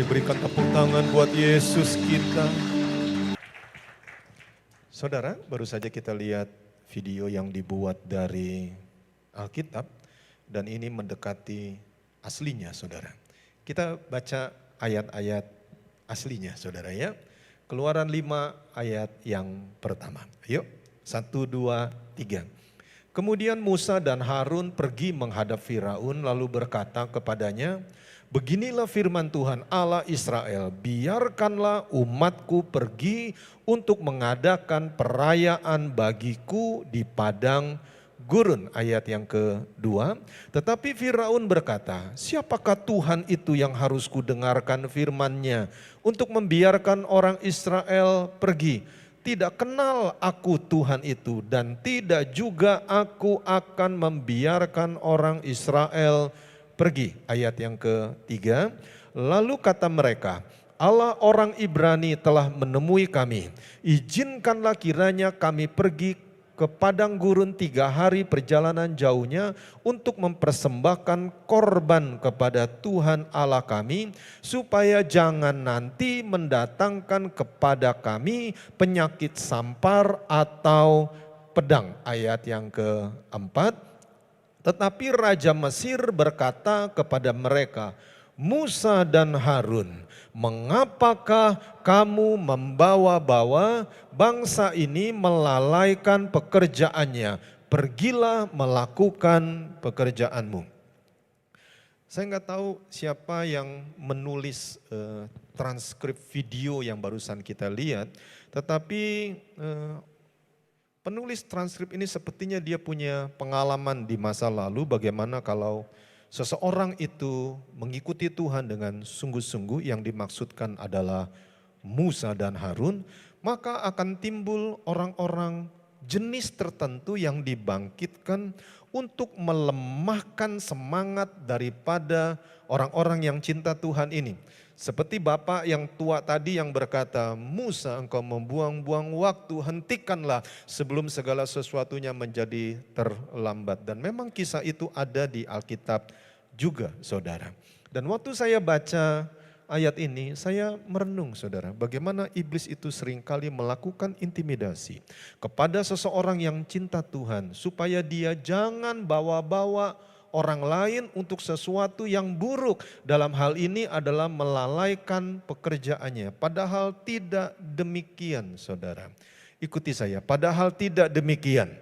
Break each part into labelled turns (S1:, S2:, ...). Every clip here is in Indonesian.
S1: berikan tepuk tangan buat Yesus kita. Saudara, baru saja kita lihat video yang dibuat dari Alkitab dan ini mendekati aslinya, saudara. Kita baca ayat-ayat aslinya, saudara ya. Keluaran 5 ayat yang pertama. Yuk, 1, 2, 3. Kemudian Musa dan Harun pergi menghadap Firaun lalu berkata kepadanya, beginilah firman Tuhan Allah Israel, biarkanlah umatku pergi untuk mengadakan perayaan bagiku di padang gurun. Ayat yang kedua, tetapi Firaun berkata, siapakah Tuhan itu yang harus kudengarkan firman-Nya untuk membiarkan orang Israel pergi? Tidak kenal aku Tuhan itu dan tidak juga aku akan membiarkan orang Israel pergi. Ayat yang ketiga, lalu kata mereka, Allah orang Ibrani telah menemui kami, izinkanlah kiranya kami pergi ke padang gurun 3 hari perjalanan jauhnya untuk mempersembahkan korban kepada Tuhan Allah kami, supaya jangan nanti mendatangkan kepada kami penyakit sampar atau pedang. Ayat yang keempat, tetapi Raja Mesir berkata kepada mereka, Musa dan Harun, mengapakah kamu membawa-bawa bangsa ini melalaikan pekerjaannya? Pergilah melakukan pekerjaanmu. Saya nggak tahu siapa yang menulis transkrip video yang barusan kita lihat, tetapi penulis transkrip ini sepertinya dia punya pengalaman di masa lalu bagaimana kalau seseorang itu mengikuti Tuhan dengan sungguh-sungguh, yang dimaksudkan adalah Musa dan Harun, maka akan timbul orang-orang jenis tertentu yang dibangkitkan untuk melemahkan semangat daripada orang-orang yang cinta Tuhan ini. Seperti bapak yang tua tadi yang berkata, Musa engkau membuang-buang waktu, hentikanlah sebelum segala sesuatunya menjadi terlambat. Dan memang kisah itu ada di Alkitab juga, saudara. Dan waktu saya baca ayat ini, saya merenung, saudara, bagaimana iblis itu seringkali melakukan intimidasi kepada seseorang yang cinta Tuhan, supaya dia jangan bawa-bawa orang lain untuk sesuatu yang buruk. Dalam hal ini adalah melalaikan pekerjaannya. Padahal tidak demikian, saudara. Ikuti saya, padahal tidak demikian.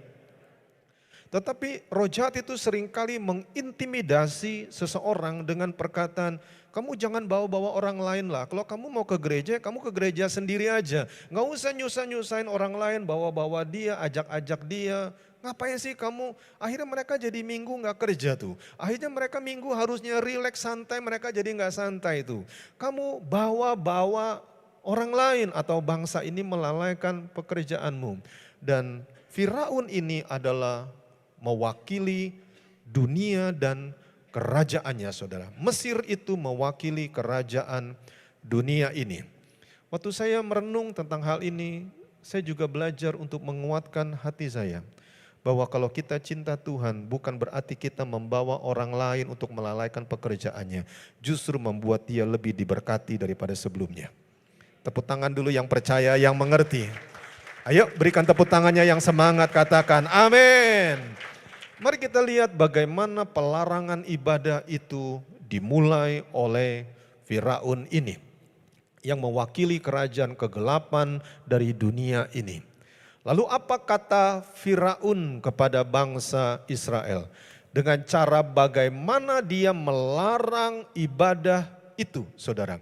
S1: Tetapi roh jahat itu seringkali mengintimidasi seseorang dengan perkataan, kamu jangan bawa-bawa orang lain lah. Kalau kamu mau ke gereja sendiri aja. Nggak usah nyusah-nyusahin orang lain, bawa-bawa dia, ajak-ajak dia. Ngapain sih kamu? Akhirnya mereka jadi minggu nggak kerja tuh. Akhirnya mereka minggu harusnya rileks santai, mereka jadi nggak santai tuh. Kamu bawa-bawa orang lain atau bangsa ini melalaikan pekerjaanmu. Dan Firaun ini adalah mewakili dunia dan kerajaannya, saudara. Mesir itu mewakili kerajaan dunia ini. Waktu saya merenung tentang hal ini, saya juga belajar untuk menguatkan hati saya. Bahwa kalau kita cinta Tuhan bukan berarti kita membawa orang lain untuk melalaikan pekerjaannya. Justru membuat dia lebih diberkati daripada sebelumnya. Tepuk tangan dulu yang percaya, yang mengerti. Ayo berikan tepuk tangannya yang semangat, katakan amin. Mari kita lihat bagaimana pelarangan ibadah itu dimulai oleh Firaun ini. Yang mewakili kerajaan kegelapan dari dunia ini. Lalu apa kata Firaun kepada bangsa Israel? Dengan cara bagaimana dia melarang ibadah itu, saudara.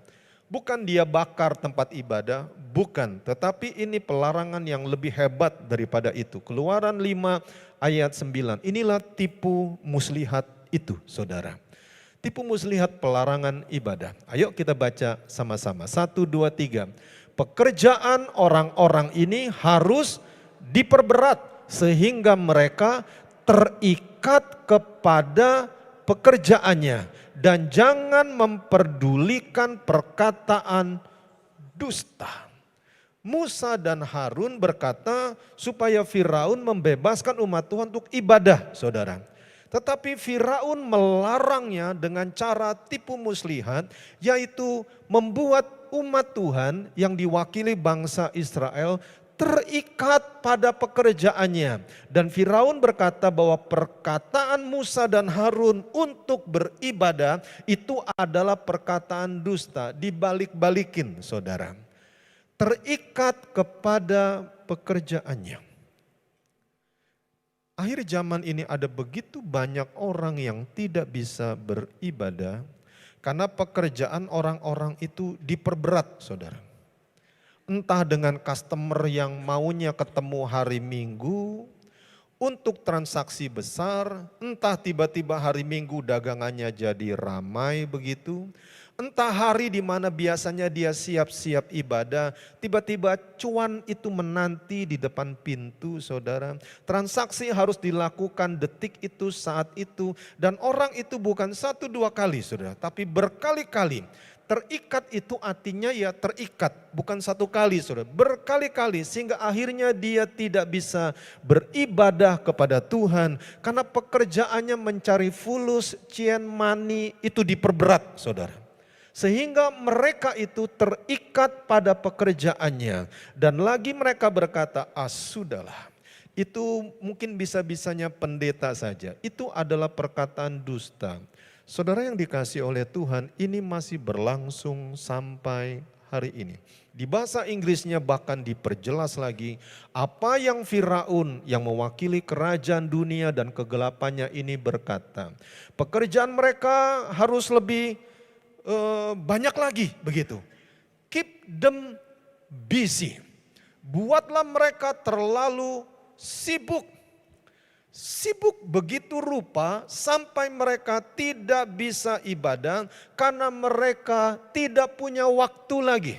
S1: Bukan dia bakar tempat ibadah, bukan. Tetapi ini pelarangan yang lebih hebat daripada itu. Keluaran 5 ayat 9. Inilah tipu muslihat itu, saudara. Tipu muslihat pelarangan ibadah. Ayo kita baca sama-sama. 1, 2, 3. Pekerjaan orang-orang ini harus diperberat sehingga mereka terikat kepada pekerjaannya dan jangan memperdulikan perkataan dusta. Musa dan Harun berkata supaya Firaun membebaskan umat Tuhan untuk ibadah, saudara. Tetapi Firaun melarangnya dengan cara tipu muslihat, yaitu membuat umat Tuhan yang diwakili bangsa Israel terikat pada pekerjaannya. Dan Firaun berkata bahwa perkataan Musa dan Harun untuk beribadah itu adalah perkataan dusta, dibalik-balikin saudara. Terikat kepada pekerjaannya. Akhir zaman ini ada begitu banyak orang yang tidak bisa beribadah karena pekerjaan orang-orang itu diperberat, saudara. Entah dengan customer yang maunya ketemu hari Minggu untuk transaksi besar, entah tiba-tiba hari Minggu dagangannya jadi ramai begitu. Entah hari di mana biasanya dia siap-siap ibadah, tiba-tiba cuan itu menanti di depan pintu saudara. Transaksi harus dilakukan detik itu, saat itu. Dan orang itu bukan 1-2 kali saudara, tapi berkali-kali. Terikat itu artinya ya terikat, bukan 1 kali saudara, berkali-kali sehingga akhirnya dia tidak bisa beribadah kepada Tuhan. Karena pekerjaannya mencari fulus, cian money itu diperberat saudara. Sehingga mereka itu terikat pada pekerjaannya. Dan lagi mereka berkata, sudahlah. Itu mungkin bisa-bisanya pendeta saja. Itu adalah perkataan dusta. Saudara yang dikasih oleh Tuhan, ini masih berlangsung sampai hari ini. Di bahasa Inggrisnya bahkan diperjelas lagi, apa yang Firaun yang mewakili kerajaan dunia dan kegelapannya ini berkata. Pekerjaan mereka harus lebih banyak lagi begitu. Keep them busy. Buatlah mereka terlalu sibuk. Sibuk begitu rupa sampai mereka tidak bisa ibadah karena mereka tidak punya waktu lagi.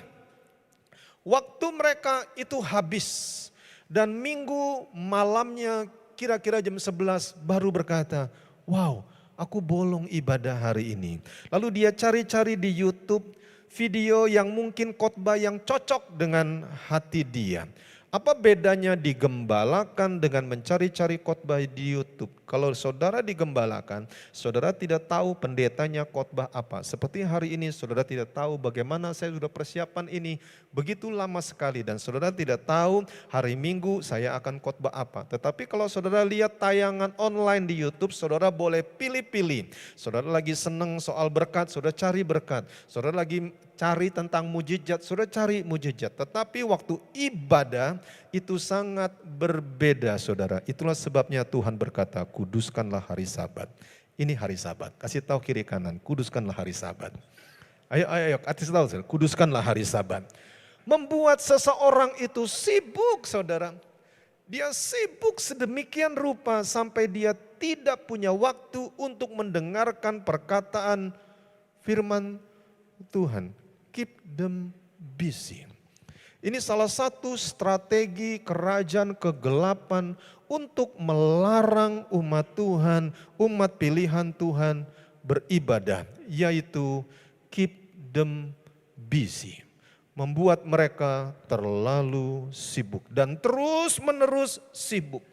S1: Waktu mereka itu habis dan minggu malamnya kira-kira jam 11 baru berkata, wow, aku bolong ibadah hari ini. Lalu dia cari-cari di YouTube video yang mungkin khotbah yang cocok dengan hati dia. Apa bedanya digembalakan dengan mencari-cari khotbah di YouTube? Kalau saudara digembalakan, saudara tidak tahu pendetanya khotbah apa. Seperti hari ini saudara tidak tahu bagaimana saya sudah persiapan ini. Begitu lama sekali dan saudara tidak tahu hari Minggu saya akan khotbah apa. Tetapi kalau saudara lihat tayangan online di YouTube, saudara boleh pilih-pilih. Saudara lagi senang soal berkat, saudara cari berkat. Saudara lagi cari tentang mujizat, saudara cari mujizat. Tetapi waktu ibadah itu sangat berbeda saudara. Itulah sebabnya Tuhan berkata, kuduskanlah hari Sabat. Ini hari Sabat. Kasih tahu kiri kanan, kuduskanlah hari Sabat. Ayo, kasih tahu saudara, kuduskanlah hari Sabat. Membuat seseorang itu sibuk saudara. Dia sibuk sedemikian rupa sampai dia tidak punya waktu untuk mendengarkan perkataan firman Tuhan. Keep them busy. Ini salah satu strategi kerajaan kegelapan untuk melarang umat Tuhan, umat pilihan Tuhan beribadah. Yaitu keep them busy. Membuat mereka terlalu sibuk dan terus menerus sibuk.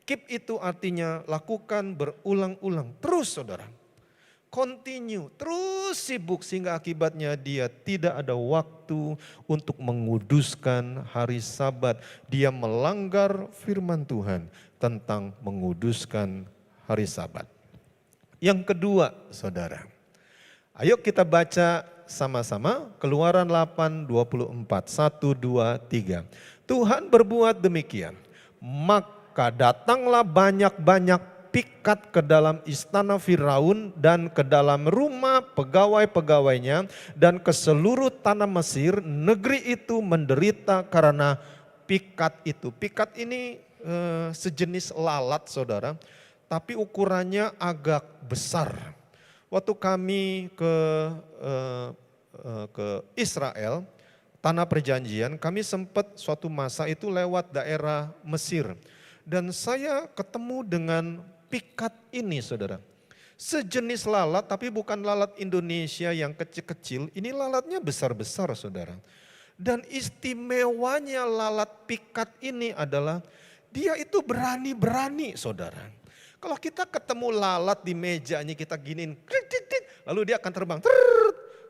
S1: Keep itu artinya lakukan berulang-ulang. Terus saudara. Continue, terus sibuk sehingga akibatnya dia tidak ada waktu untuk menguduskan hari Sabat. Dia melanggar firman Tuhan tentang menguduskan hari Sabat. Yang kedua saudara, ayo kita baca sama-sama Keluaran 8:24, 1, 2, 3. Tuhan berbuat demikian, maka datanglah banyak-banyak pikat ke dalam istana Firaun dan ke dalam rumah pegawai-pegawainya dan ke seluruh tanah Mesir. Negeri itu menderita karena pikat itu. Pikat ini sejenis lalat saudara, tapi ukurannya agak besar. Waktu kami ke Israel, tanah perjanjian, kami sempat suatu masa itu lewat daerah Mesir. Dan saya ketemu dengan pikat ini saudara. Sejenis lalat tapi bukan lalat Indonesia yang kecil-kecil. Ini lalatnya besar-besar saudara. Dan istimewanya lalat pikat ini adalah dia itu berani-berani saudara. Kalau kita ketemu lalat di mejanya kita giniin, lalu dia akan terbang.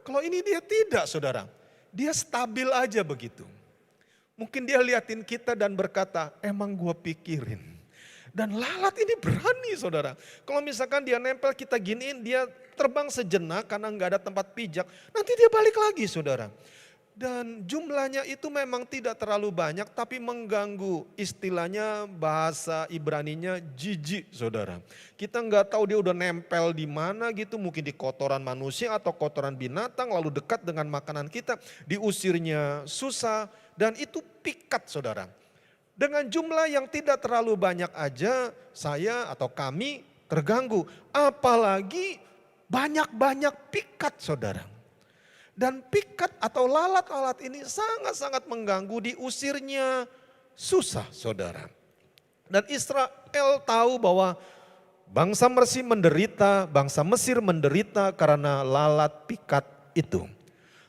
S1: Kalau ini dia tidak, saudara. Dia stabil aja begitu. Mungkin dia liatin kita dan berkata, emang gua pikirin. Dan lalat ini berani, saudara. Kalau misalkan dia nempel kita giniin, dia terbang sejenak karena nggak ada tempat pijak. Nanti dia balik lagi, saudara. Dan jumlahnya itu memang tidak terlalu banyak tapi mengganggu. Istilahnya bahasa Ibraninya jijik, saudara. Kita nggak tahu dia udah nempel di mana gitu, mungkin di kotoran manusia atau kotoran binatang lalu dekat dengan makanan kita. Diusirnya susah dan itu pikat, saudara. Dengan jumlah yang tidak terlalu banyak aja saya atau kami terganggu. Apalagi banyak-banyak pikat, saudara. Dan pikat atau lalat-lalat ini sangat-sangat mengganggu, diusirnya susah, saudara. Dan Israel tahu bahwa bangsa Mesir menderita karena lalat pikat itu.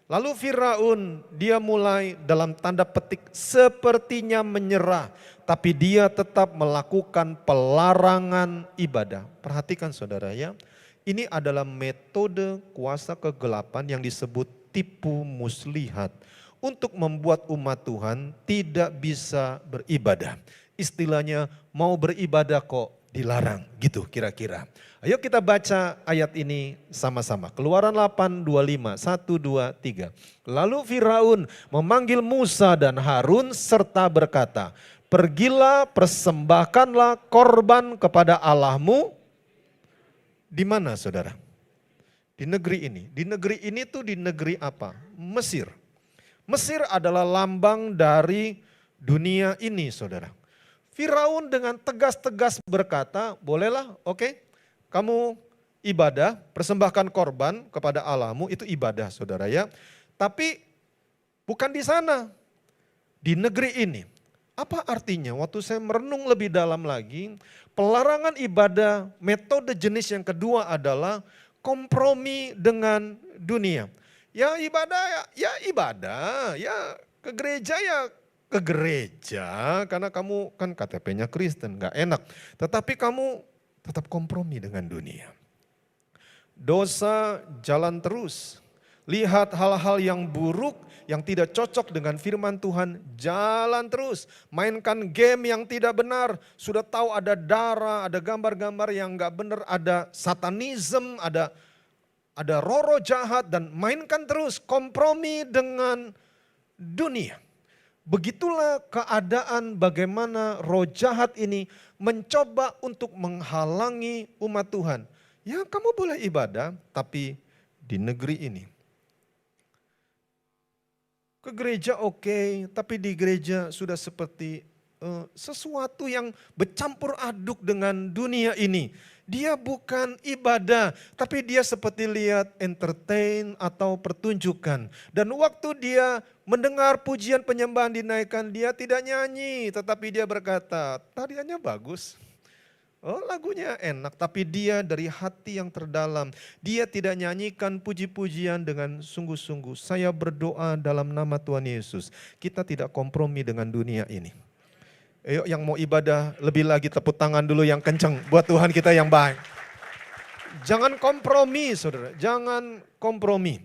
S1: Lalu Firaun dia mulai dalam tanda petik sepertinya menyerah. Tapi dia tetap melakukan pelarangan ibadah. Perhatikan saudara ya. Ini adalah metode kuasa kegelapan yang disebut tipu muslihat. Untuk membuat umat Tuhan tidak bisa beribadah. Istilahnya mau beribadah kok dilarang gitu kira-kira. Ayo kita baca ayat ini sama-sama. Keluaran 8:25, 1, 2, 3. Lalu Firaun memanggil Musa dan Harun serta berkata, pergilah persembahkanlah korban kepada Allahmu. Di mana saudara? Di negeri ini. Di negeri ini tuh di negeri apa? Mesir. Mesir adalah lambang dari dunia ini saudara. Firaun dengan tegas-tegas berkata, bolehlah oke, kamu ibadah, persembahkan korban kepada Allahmu, itu ibadah saudara ya. Tapi bukan di sana, di negeri ini. Apa artinya? Waktu saya merenung lebih dalam lagi, pelarangan ibadah metode jenis yang kedua adalah kompromi dengan dunia. Ya ibadah, ya ke gereja ya ke gereja karena kamu kan KTP-nya Kristen, gak enak. Tetapi kamu tetap kompromi dengan dunia. Dosa jalan terus. Lihat hal-hal yang buruk, yang tidak cocok dengan firman Tuhan, jalan terus. Mainkan game yang tidak benar, sudah tahu ada darah, ada gambar-gambar yang gak benar, ada satanisme, ada roh-roh jahat dan mainkan terus, kompromi dengan dunia. Begitulah keadaan bagaimana roh jahat ini mencoba untuk menghalangi umat Tuhan. Ya kamu boleh ibadah, tapi di negeri ini. Ke gereja oke, tapi di gereja sudah seperti sesuatu yang bercampur aduk dengan dunia ini. Dia bukan ibadah, tapi dia seperti lihat entertain atau pertunjukan. Dan waktu dia mendengar pujian penyembahan dinaikkan, dia tidak nyanyi, tetapi dia berkata, tariannya bagus. Oh lagunya enak, tapi dia dari hati yang terdalam. Dia tidak nyanyikan puji-pujian dengan sungguh-sungguh. Saya berdoa dalam nama Tuhan Yesus. Kita tidak kompromi dengan dunia ini. Ayo yang mau ibadah lebih lagi tepuk tangan dulu yang kenceng buat Tuhan kita yang baik. Jangan kompromi saudara, jangan kompromi.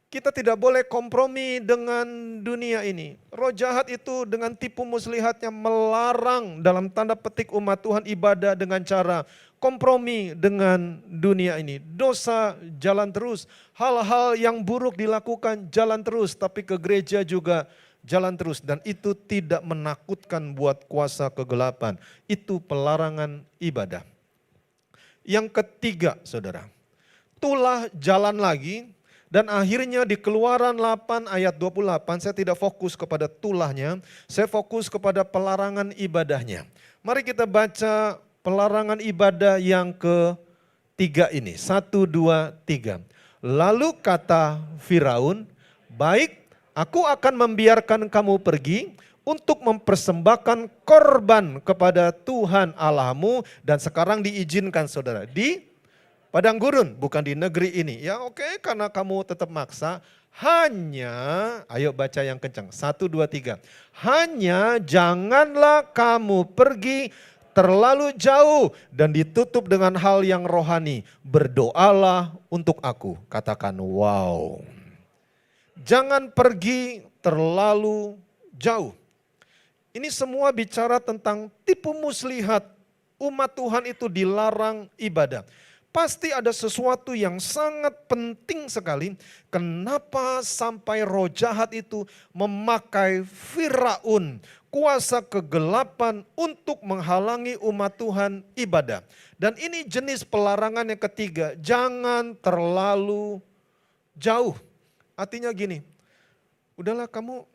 S1: Kita tidak boleh kompromi dengan dunia ini. Roh jahat itu dengan tipu muslihatnya melarang dalam tanda petik umat Tuhan ibadah dengan cara kompromi dengan dunia ini. Dosa jalan terus, hal-hal yang buruk dilakukan jalan terus, tapi ke gereja juga jalan terus. Dan itu tidak menakutkan buat kuasa kegelapan. Itu pelarangan ibadah. Yang ketiga saudara, tulah jalan lagi. Dan akhirnya di Keluaran 8 ayat 28 saya tidak fokus kepada tulahnya, saya fokus kepada pelarangan ibadahnya. Mari kita baca pelarangan ibadah yang ketiga ini, 1, 2, 3. Lalu kata Firaun, baik aku akan membiarkan kamu pergi untuk mempersembahkan korban kepada Tuhan Allahmu. Dan sekarang diizinkan saudara, di padang gurun, bukan di negeri ini. Ya oke, karena kamu tetap maksa. Hanya, ayo baca yang kencang. 1, 2, 3. Hanya janganlah kamu pergi terlalu jauh dan ditutup dengan hal yang rohani. Berdoalah untuk aku. Katakan wow. Jangan pergi terlalu jauh. Ini semua bicara tentang tipu muslihat. Umat Tuhan itu dilarang ibadah. Pasti ada sesuatu yang sangat penting sekali. Kenapa sampai roh jahat itu memakai Firaun, kuasa kegelapan untuk menghalangi umat Tuhan ibadah. Dan ini jenis pelarangan yang ketiga, jangan terlalu jauh. Artinya gini, udahlah kamu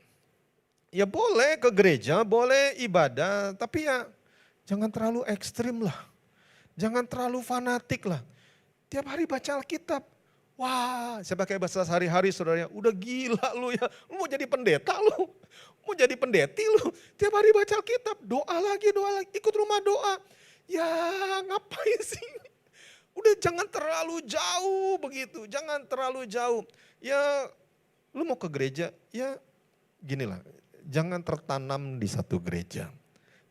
S1: ya boleh ke gereja, boleh ibadah, tapi ya jangan terlalu ekstrim lah. Jangan terlalu fanatik lah. Tiap hari baca Alkitab. Wah, saya pakai bahasa sehari-hari saudara, udah gila lu ya. Lu mau jadi pendeta lu. Mau jadi pendeti lu. Tiap hari baca Alkitab, doa lagi, ikut rumah doa. Ya ngapain sih? Udah jangan terlalu jauh begitu, jangan terlalu jauh. Ya lu mau ke gereja, ya ginilah, jangan tertanam di satu gereja.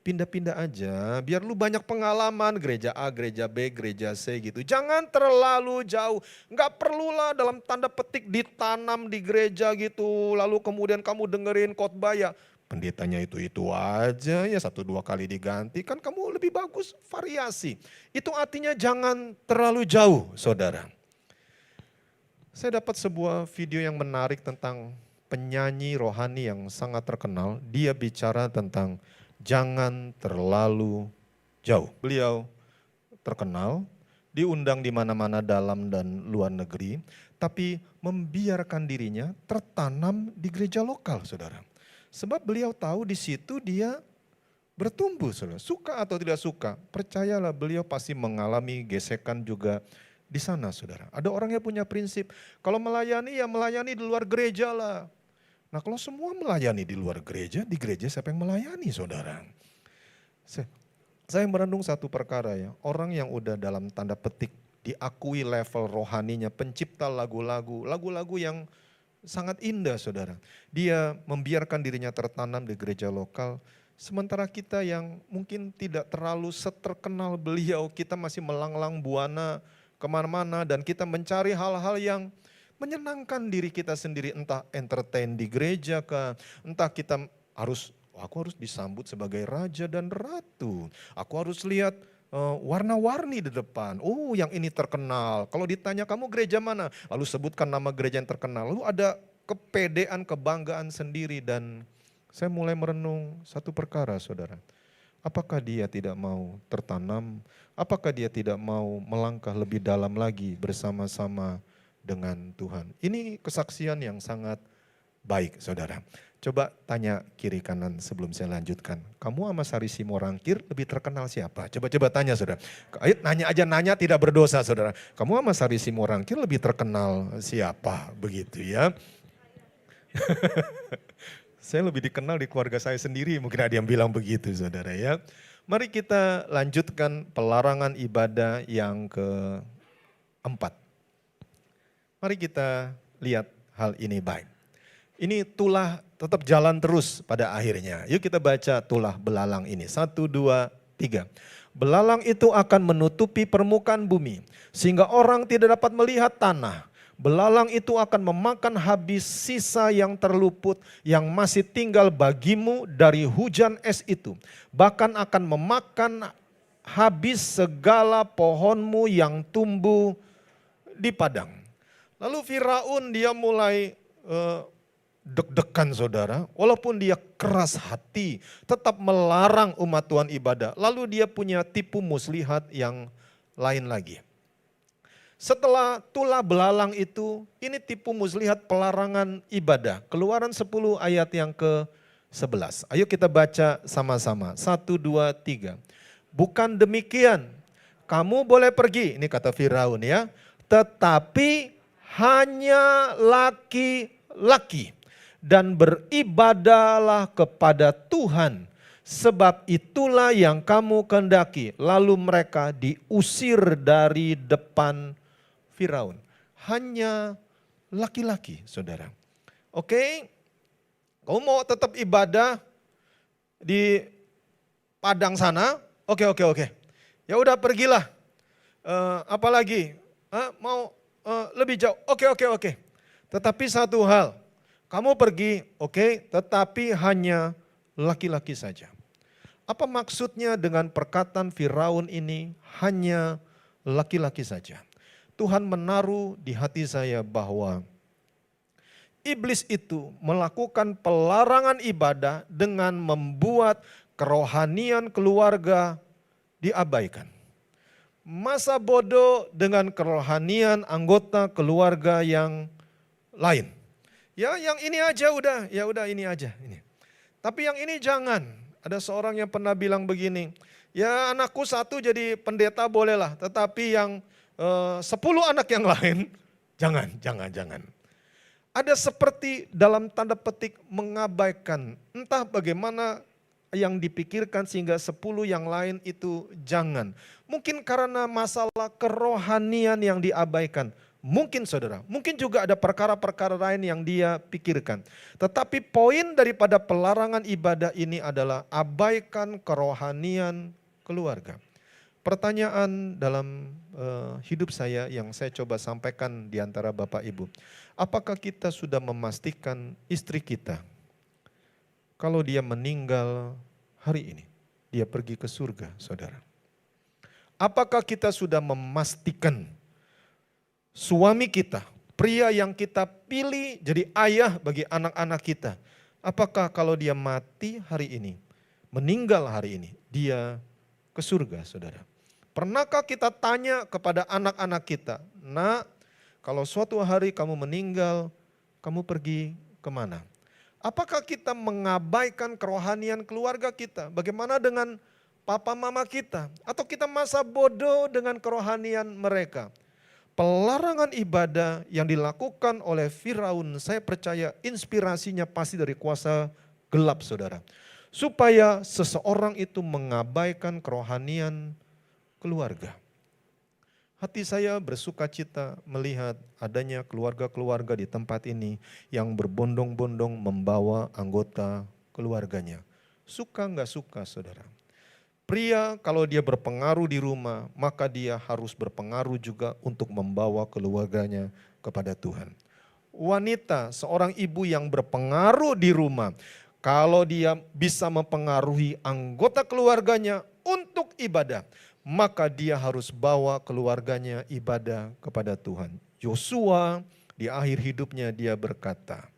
S1: Pindah-pindah aja, biar lu banyak pengalaman gereja A, gereja B, gereja C gitu. Jangan terlalu jauh, nggak perlulah dalam tanda petik ditanam di gereja gitu. Lalu kemudian kamu dengerin khotbah ya, pendetanya itu aja ya 1-2 kali diganti. Kan kamu lebih bagus variasi. Itu artinya jangan terlalu jauh saudara. Saya dapat sebuah video yang menarik tentang penyanyi rohani yang sangat terkenal. Dia bicara tentang jangan terlalu jauh. Beliau terkenal, diundang di mana-mana dalam dan luar negeri, tapi membiarkan dirinya tertanam di gereja lokal, saudara. Sebab beliau tahu di situ dia bertumbuh, saudara. Suka atau tidak suka, percayalah beliau pasti mengalami gesekan juga di sana, saudara. Ada orang yang punya prinsip, kalau melayani ya melayani di luar gereja lah. Nah kalau semua melayani di luar gereja, di gereja siapa yang melayani saudara? Saya merenung satu perkara ya, orang yang udah dalam tanda petik diakui level rohaninya, pencipta lagu-lagu yang sangat indah saudara. Dia membiarkan dirinya tertanam di gereja lokal, sementara kita yang mungkin tidak terlalu seterkenal beliau, kita masih melanglang buana kemana-mana dan kita mencari hal-hal yang menyenangkan diri kita sendiri, entah entertain di gereja kah, entah aku harus disambut sebagai raja dan ratu, aku harus lihat warna-warni di depan, oh yang ini terkenal, kalau ditanya kamu gereja mana, lalu sebutkan nama gereja yang terkenal, lalu ada kepedean, kebanggaan sendiri dan saya mulai merenung satu perkara saudara, apakah dia tidak mau tertanam, apakah dia tidak mau melangkah lebih dalam lagi bersama-sama dengan Tuhan. Ini kesaksian yang sangat baik saudara. Coba tanya kiri kanan sebelum saya lanjutkan. Kamu sama Sari Simorangkir lebih terkenal siapa? Coba tanya saudara. Ayo nanya tidak berdosa saudara. Kamu sama Sari Simorangkir lebih terkenal siapa? Begitu ya. Saya lebih dikenal di keluarga saya sendiri, mungkin ada yang bilang begitu saudara ya. Mari kita lanjutkan pelarangan ibadah yang keempat. Mari kita lihat hal ini baik. Ini tulah tetap jalan terus pada akhirnya. Yuk kita baca tulah belalang ini. 1, 2, 3. Belalang itu akan menutupi permukaan bumi, sehingga orang tidak dapat melihat tanah. Belalang itu akan memakan habis sisa yang terluput, yang masih tinggal bagimu dari hujan es itu. Bahkan akan memakan habis segala pohonmu yang tumbuh di padang. Lalu Firaun dia mulai deg-degan saudara, walaupun dia keras hati, tetap melarang umat Tuhan ibadah. Lalu dia punya tipu muslihat yang lain lagi. Setelah tulah belalang itu, ini tipu muslihat pelarangan ibadah. Keluaran 10 ayat yang ke-11. Ayo kita baca sama-sama. 1, 2, 3. Bukan demikian, kamu boleh pergi, ini kata Firaun ya, tetapi hanya laki-laki dan beribadahlah kepada Tuhan, sebab itulah yang kamu kehendaki. Lalu mereka diusir dari depan Firaun. Hanya laki-laki saudara. Oke, kamu mau tetap ibadah di padang sana, Oke. Ya udah pergilah. Apalagi? Mau lebih jauh? Oke. Tetapi satu hal, kamu pergi, oke, tetapi hanya laki-laki saja. Apa maksudnya dengan perkataan Firaun ini hanya laki-laki saja? Tuhan menaruh di hati saya bahwa iblis itu melakukan pelarangan ibadah dengan membuat kerohanian keluarga diabaikan. Masa bodoh dengan kerohanian anggota keluarga yang lain. Ya yang ini aja udah, ya udah ini aja. Ini. Tapi yang ini jangan. Ada seorang yang pernah bilang begini, ya anakku satu jadi pendeta bolehlah, tetapi yang 10 anak yang lain jangan. Ada seperti dalam tanda petik mengabaikan, entah bagaimana yang dipikirkan sehingga 10 yang lain itu jangan. Mungkin karena masalah kerohanian yang diabaikan. Mungkin saudara, mungkin juga ada perkara-perkara lain yang dia pikirkan. Tetapi poin daripada pelarangan ibadah ini adalah abaikan kerohanian keluarga. Pertanyaan dalam hidup saya yang saya coba sampaikan di antara Bapak Ibu. Apakah kita sudah memastikan istri kita, kalau dia meninggal hari ini, dia pergi ke surga, saudara? Apakah kita sudah memastikan suami kita, pria yang kita pilih jadi ayah bagi anak-anak kita, apakah kalau dia mati hari ini, meninggal hari ini, dia ke surga, saudara? Pernahkah kita tanya kepada anak-anak kita, nak, kalau suatu hari kamu meninggal, kamu pergi kemana? Apakah kita mengabaikan kerohanian keluarga kita? Bagaimana dengan papa mama kita? Atau kita masa bodoh dengan kerohanian mereka? Pelarangan ibadah yang dilakukan oleh Firaun, saya percaya inspirasinya pasti dari kuasa gelap, saudara. Supaya seseorang itu mengabaikan kerohanian keluarga. Hati saya bersuka cita melihat adanya keluarga-keluarga di tempat ini yang berbondong-bondong membawa anggota keluarganya. Suka nggak suka, saudara? Pria kalau dia berpengaruh di rumah, maka dia harus berpengaruh juga untuk membawa keluarganya kepada Tuhan. Wanita, seorang ibu yang berpengaruh di rumah, kalau dia bisa mempengaruhi anggota keluarganya untuk ibadah, maka dia harus bawa keluarganya ibadah kepada Tuhan. Yosua di akhir hidupnya dia berkata,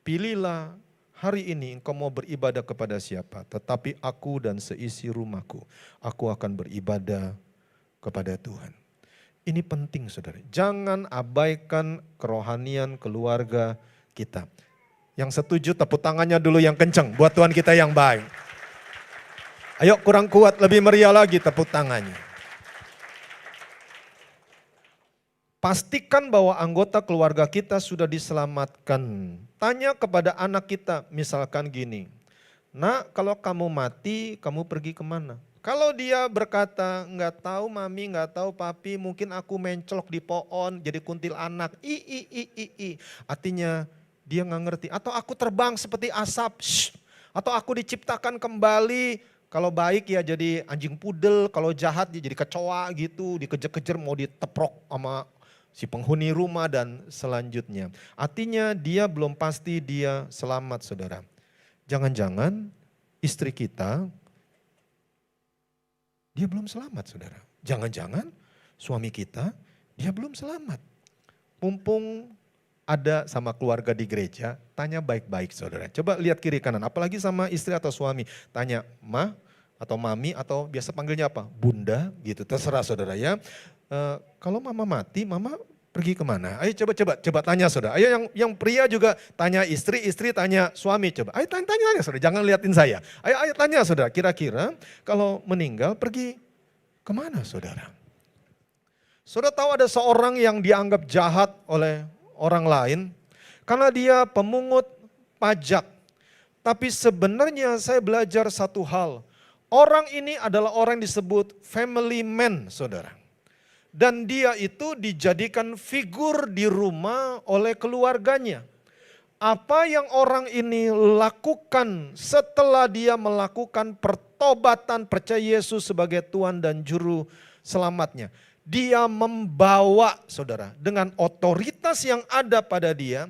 S1: pilihlah hari ini engkau mau beribadah kepada siapa, tetapi aku dan seisi rumahku, aku akan beribadah kepada Tuhan. Ini penting, saudara. Jangan abaikan kerohanian keluarga kita. Yang setuju tepuk tangannya dulu yang kencang buat Tuhan kita yang baik. Ayo kurang kuat, lebih meriah lagi tepuk tangannya. Pastikan bahwa anggota keluarga kita sudah diselamatkan. Tanya kepada anak kita, misalkan gini, nak kalau kamu mati, kamu pergi kemana? Kalau dia berkata, enggak tahu mami, enggak tahu papi, mungkin aku mencolok di pohon jadi kuntilanak. Artinya dia enggak ngerti. Atau aku terbang seperti asap. Atau aku diciptakan kembali. Kalau baik ya jadi anjing pudel, kalau jahat dia jadi kecoa gitu, dikejar-kejar mau diteprok sama si penghuni rumah dan selanjutnya. Artinya dia belum pasti dia selamat, saudara. Jangan-jangan istri kita, dia belum selamat, saudara. Jangan-jangan suami kita, dia belum selamat. Mumpung ada sama keluarga di gereja, tanya baik-baik, saudara. Coba lihat kiri kanan, apalagi sama istri atau suami. Tanya, ma atau mami atau biasa panggilnya apa? Bunda gitu, terserah saudara ya. Kalau mama mati, mama pergi kemana? Ayo coba tanya saudara. Ayo yang pria juga tanya istri, istri tanya suami coba. Ayo tanya saudara, jangan liatin saya. Ayo tanya saudara, kira-kira kalau meninggal pergi kemana saudara? Saudara tahu ada seorang yang dianggap jahat oleh orang lain karena dia pemungut pajak. Tapi sebenarnya saya belajar satu hal. Orang ini adalah orang yang disebut family man, saudara. Dan dia itu dijadikan figur di rumah oleh keluarganya. Apa yang orang ini lakukan setelah dia melakukan pertobatan, percaya Yesus sebagai Tuhan dan Juru Selamatnya. Dia membawa, saudara, dengan otoritas yang ada pada dia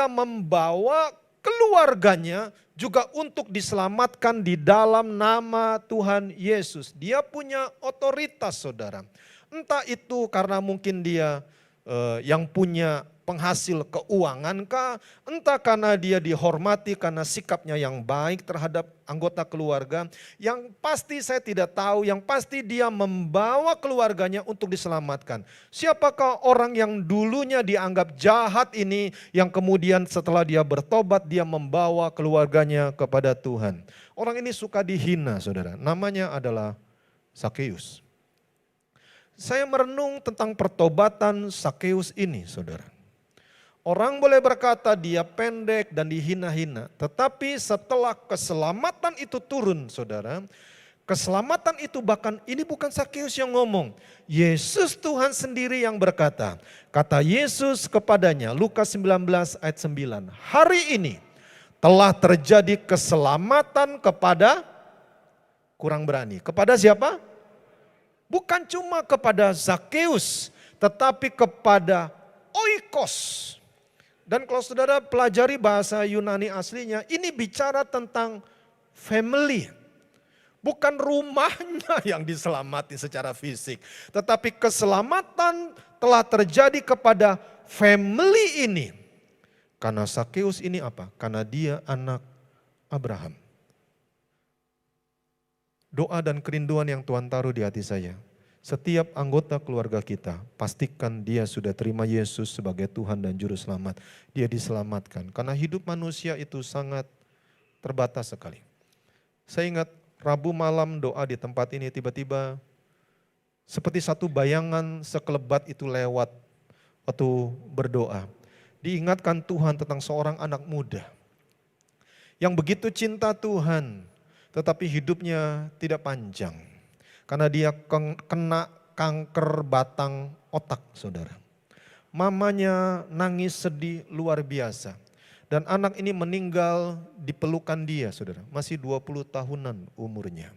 S1: membawa keluarganya juga untuk diselamatkan di dalam nama Tuhan Yesus. Dia punya otoritas, saudara. Entah itu karena mungkin dia yang punya penghasil keuangan kah, entah karena dia dihormati karena sikapnya yang baik terhadap anggota keluarga. Yang pasti saya tidak tahu, yang pasti dia membawa keluarganya untuk diselamatkan. Siapakah orang yang dulunya dianggap jahat ini, yang kemudian setelah dia bertobat dia membawa keluarganya kepada Tuhan. Orang ini suka dihina, saudara, namanya adalah Sakeus. Saya merenung tentang pertobatan Sakeus ini, saudara. Orang boleh berkata dia pendek dan dihina-hina, tetapi setelah keselamatan itu turun, saudara, keselamatan itu bahkan ini bukan Sakeus yang ngomong, Yesus Tuhan sendiri yang berkata. Kata Yesus kepadanya, Lukas 19 ayat 9, hari ini telah terjadi keselamatan kepada, kurang berani, kepada siapa? Bukan cuma kepada Sakeus, tetapi kepada oikos. Dan kalau saudara pelajari bahasa Yunani aslinya, ini bicara tentang family. Bukan rumahnya yang diselamati secara fisik, tetapi keselamatan telah terjadi kepada family ini. Karena Sakeus ini apa? Karena dia anak Abraham. Doa dan kerinduan yang Tuhan taruh di hati saya. Setiap anggota keluarga kita, pastikan dia sudah terima Yesus sebagai Tuhan dan Juru Selamat. Dia diselamatkan. Karena hidup manusia itu sangat terbatas sekali. Saya ingat Rabu malam doa di tempat ini tiba-tiba seperti satu bayangan sekelebat itu lewat waktu berdoa. Diingatkan Tuhan tentang seorang anak muda yang begitu cinta Tuhan, tetapi hidupnya tidak panjang. Karena dia kena kanker batang otak, saudara. Mamanya nangis sedih luar biasa. Dan anak ini meninggal di pelukan dia, saudara. Masih 20 tahunan umurnya.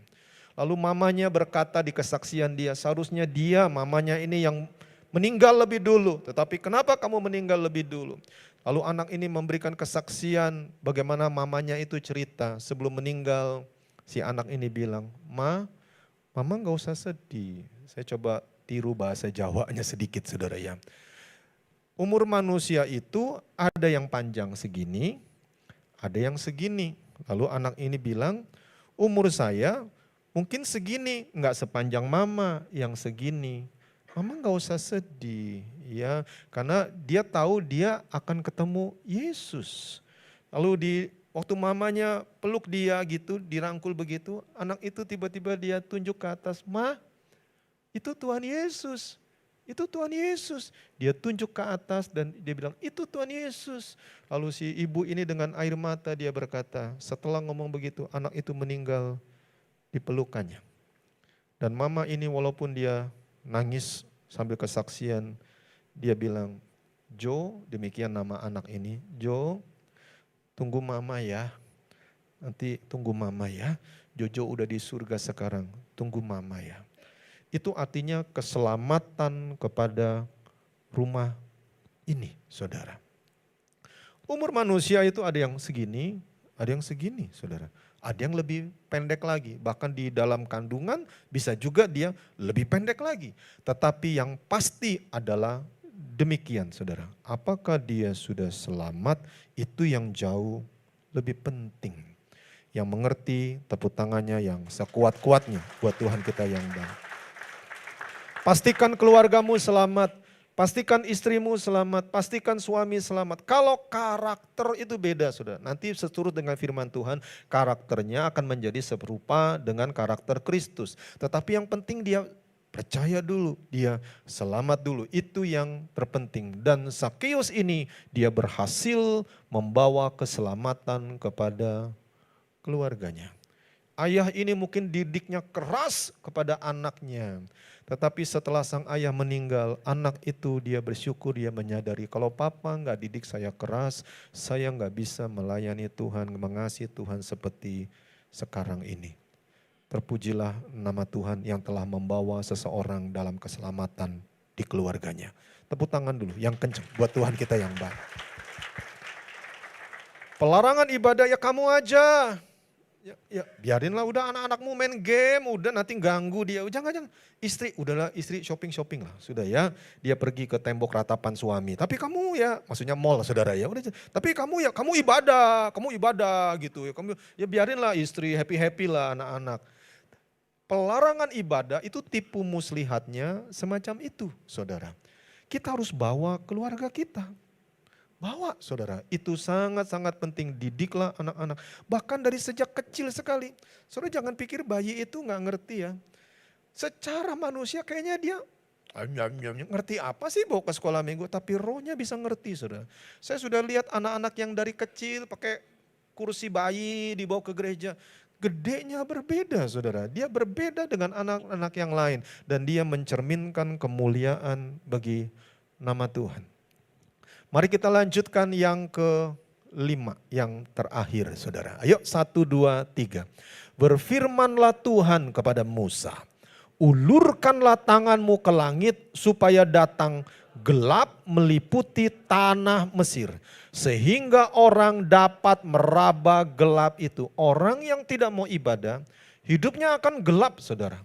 S1: Lalu mamanya berkata di kesaksian dia, seharusnya dia, mamanya ini yang meninggal lebih dulu. Tetapi kenapa kamu meninggal lebih dulu? Lalu anak ini memberikan kesaksian bagaimana mamanya itu cerita. Sebelum meninggal, si anak ini bilang, Mama gak usah sedih. Saya coba tiru bahasa Jawanya sedikit, saudara ya. Umur manusia itu ada yang panjang segini, ada yang segini. Lalu anak ini bilang, umur saya mungkin segini, gak sepanjang mama yang segini. Mama gak usah sedih, ya, karena dia tahu dia akan ketemu Yesus. Lalu waktu mamanya peluk dia gitu, dirangkul begitu, anak itu tiba-tiba dia tunjuk ke atas, Ma, itu Tuhan Yesus, itu Tuhan Yesus. Dia tunjuk ke atas dan dia bilang, itu Tuhan Yesus. Lalu si ibu ini dengan air mata dia berkata, setelah ngomong begitu, anak itu meninggal di pelukannya. Dan mama ini walaupun dia nangis sambil kesaksian, dia bilang, Jo, demikian nama anak ini, Jo, tunggu mama ya, nanti tunggu mama ya, Jojo udah di surga sekarang, tunggu mama ya. Itu artinya keselamatan kepada rumah ini, saudara. Umur manusia itu ada yang segini, saudara. Ada yang lebih pendek lagi, bahkan di dalam kandungan bisa juga dia lebih pendek lagi. Tetapi yang pasti adalah demikian, saudara. Apakah dia sudah selamat, itu yang jauh lebih penting. Yang mengerti tepuk tangannya yang sekuat-kuatnya buat Tuhan kita yang baik. Pastikan keluargamu selamat, pastikan istrimu selamat, pastikan suami selamat. Kalau karakter itu beda, saudara. Nanti seturut dengan firman Tuhan, karakternya akan menjadi serupa dengan karakter Kristus. Tetapi yang penting dia percaya dulu, dia selamat dulu, itu yang terpenting. Dan Sakeus ini dia berhasil membawa keselamatan kepada keluarganya. Ayah ini mungkin didiknya keras kepada anaknya. Tetapi setelah sang ayah meninggal, anak itu dia bersyukur, dia menyadari kalau papa gak didik saya keras, saya gak bisa melayani Tuhan, mengasihi Tuhan seperti sekarang ini. Terpujilah nama Tuhan yang telah membawa seseorang dalam keselamatan di keluarganya. Tepuk tangan dulu yang kencang buat Tuhan kita yang baik. Pelarangan ibadah ya kamu aja. Ya, biarinlah udah anak-anakmu main game, udah nanti ganggu dia. Jangan, istri, udahlah istri shopping lah. Sudah ya, dia pergi ke tembok ratapan suami. Tapi kamu ya, maksudnya mall saudara ya. Udah, tapi kamu ibadah gitu ya. Kamu ya biarinlah istri happy lah anak-anak. Pelarangan ibadah itu tipu muslihatnya semacam itu saudara. Kita harus bawa keluarga kita. Bawa saudara, itu sangat-sangat penting, didiklah anak-anak. Bahkan dari sejak kecil sekali. Saudara jangan pikir bayi itu gak ngerti ya. Secara manusia kayaknya dia ngerti apa sih bawa ke sekolah minggu. Tapi rohnya bisa ngerti saudara. Saya sudah lihat anak-anak yang dari kecil pakai kursi bayi dibawa ke gereja. Gedenya berbeda saudara, dia berbeda dengan anak-anak yang lain. Dan dia mencerminkan kemuliaan bagi nama Tuhan. Mari kita lanjutkan yang kelima, yang terakhir saudara. Ayo 1, 2, 3. Berfirmanlah Tuhan kepada Musa, ulurkanlah tanganmu ke langit supaya datang gelap meliputi tanah Mesir. Sehingga orang dapat meraba gelap itu. Orang yang tidak mau ibadah, hidupnya akan gelap saudara.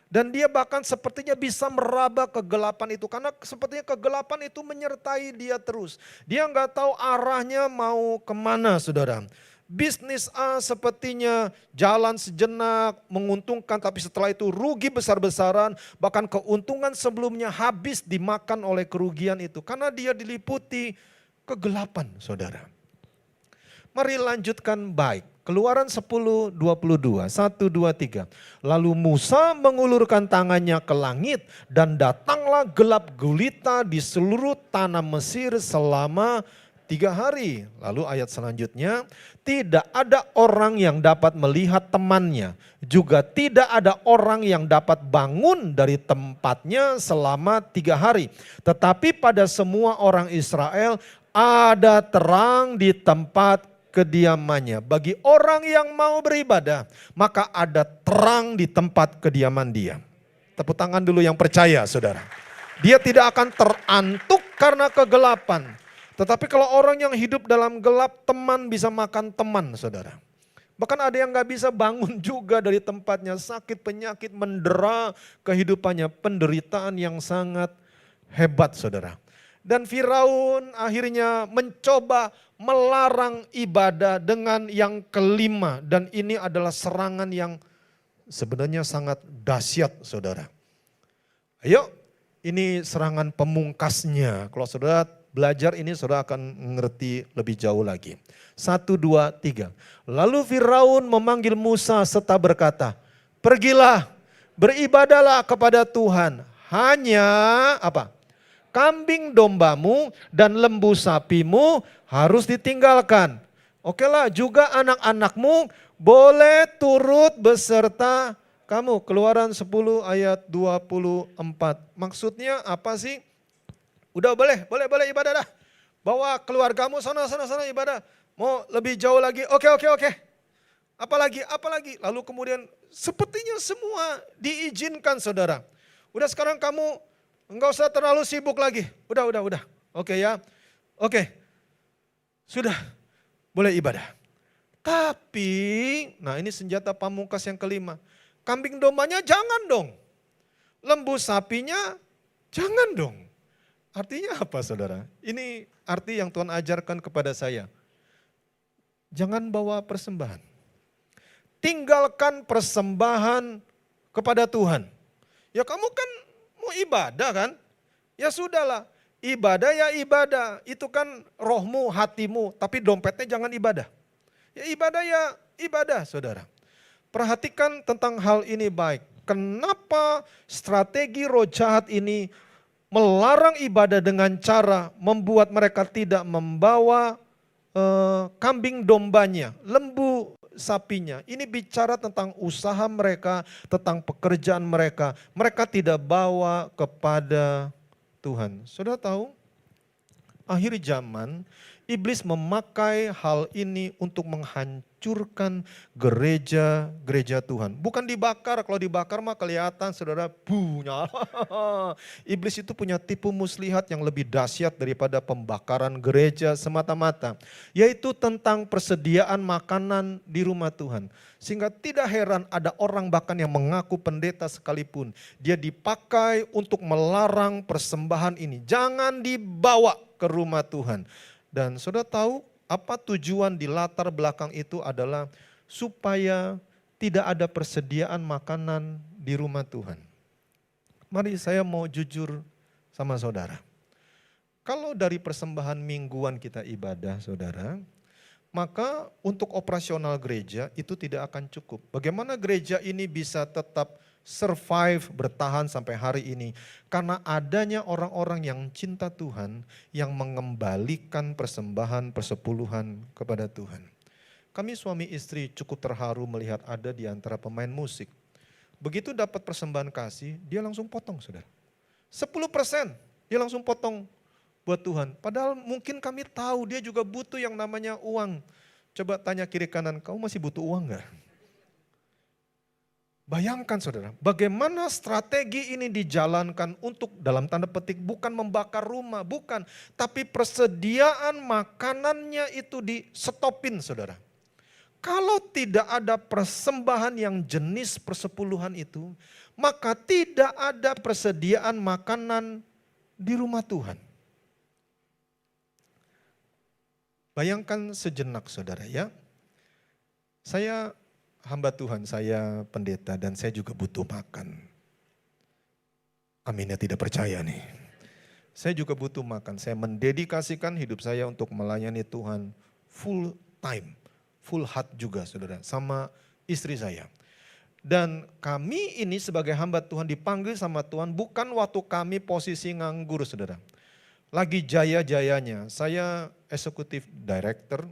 S1: Dan dia bahkan sepertinya bisa meraba kegelapan itu. Karena sepertinya kegelapan itu menyertai dia terus. Dia nggak tahu arahnya mau kemana saudara. Bisnis A sepertinya jalan sejenak, menguntungkan. Tapi setelah itu rugi besar-besaran. Bahkan keuntungan sebelumnya habis dimakan oleh kerugian itu. Karena dia diliputi kegelapan saudara. Mari lanjutkan baik. Keluaran 10, 22, 1, 2, 3. Lalu Musa mengulurkan tangannya ke langit dan datanglah gelap gulita di seluruh tanah Mesir selama 3 hari. Lalu ayat selanjutnya, tidak ada orang yang dapat melihat temannya. Juga tidak ada orang yang dapat bangun dari tempatnya selama 3 hari. Tetapi pada semua orang Israel ada terang di tempat kediamannya. Bagi orang yang mau beribadah, maka ada terang di tempat kediaman dia. Tepuk tangan dulu yang percaya saudara. Dia tidak akan terantuk karena kegelapan. Tetapi kalau orang yang hidup dalam gelap, teman bisa makan teman saudara. Bahkan ada yang gak bisa bangun juga dari tempatnya. Sakit, penyakit, mendera kehidupannya. Penderitaan yang sangat hebat saudara. Dan Firaun akhirnya mencoba melarang ibadah dengan yang kelima. Dan ini adalah serangan yang sebenarnya sangat dahsyat saudara. Ayo, ini serangan pemungkasnya. Kalau saudara belajar ini saudara akan mengerti lebih jauh lagi. 1, 2, 3. Lalu Firaun memanggil Musa serta berkata, pergilah, beribadahlah kepada Tuhan. Hanya apa? Kambing dombamu dan lembu sapimu harus ditinggalkan. Okelah, juga anak-anakmu boleh turut beserta kamu. Keluaran 10 ayat 24. Maksudnya apa sih? Udah boleh ibadah dah. Bawa keluargamu sana ibadah. Mau lebih jauh lagi? Oke. Apalagi? Lalu kemudian sepertinya semua diizinkan saudara. Udah sekarang kamu enggak usah terlalu sibuk lagi. Udah. Oke ya. Oke. Sudah. Boleh ibadah. Tapi, nah ini senjata pamungkas yang kelima. Kambing dombanya jangan dong. Lembu sapinya jangan dong. Artinya apa saudara? Ini arti yang Tuhan ajarkan kepada saya. Jangan bawa persembahan. Tinggalkan persembahan kepada Tuhan. Ya kamu kan mau ibadah kan? Ya sudahlah, ibadah ya ibadah. Itu kan rohmu, hatimu, tapi dompetnya jangan ibadah. Ya ibadah saudara. Perhatikan tentang hal ini baik. Kenapa strategi roh jahat ini melarang ibadah dengan cara membuat mereka tidak membawa kambing dombanya, lembu sapinya. Ini bicara tentang usaha mereka, tentang pekerjaan mereka. Mereka tidak bawa kepada Tuhan. Saudara tahu, akhir zaman iblis memakai hal ini untuk menghancurkan menghancurkan gereja Tuhan. Bukan dibakar, kalau dibakar mah kelihatan saudara nyala. Iblis itu punya tipu muslihat yang lebih dahsyat daripada pembakaran gereja semata-mata. Yaitu tentang persediaan makanan di rumah Tuhan. Sehingga tidak heran ada orang bahkan yang mengaku pendeta sekalipun. Dia dipakai untuk melarang persembahan ini. Jangan dibawa ke rumah Tuhan. Dan saudara tahu apa tujuan di latar belakang itu adalah supaya tidak ada persediaan makanan di rumah Tuhan. Mari saya mau jujur sama saudara. Kalau dari persembahan mingguan kita ibadah saudara, maka untuk operasional gereja itu tidak akan cukup. Bagaimana gereja ini bisa tetap survive, bertahan sampai hari ini? Karena adanya orang-orang yang cinta Tuhan, yang mengembalikan persembahan persepuluhan kepada Tuhan. Kami suami istri cukup terharu melihat ada di antara pemain musik. Begitu dapat persembahan kasih, dia langsung potong saudara. 10% dia langsung potong buat Tuhan. Padahal mungkin kami tahu dia juga butuh yang namanya uang. Coba tanya kiri kanan, kamu masih butuh uang gak? Bayangkan saudara, bagaimana strategi ini dijalankan untuk dalam tanda petik bukan membakar rumah, bukan. Tapi persediaan makanannya itu di stopin saudara. Kalau tidak ada persembahan yang jenis persepuluhan itu, maka tidak ada persediaan makanan di rumah Tuhan. Bayangkan sejenak saudara ya, saya hamba Tuhan, saya pendeta dan saya juga butuh makan. Aminnya tidak percaya nih. Saya juga butuh makan, saya mendedikasikan hidup saya untuk melayani Tuhan full time, full heart juga saudara, sama istri saya. Dan kami ini sebagai hamba Tuhan dipanggil sama Tuhan bukan waktu kami posisi nganggur saudara. Lagi jaya-jayanya, saya eksekutif director,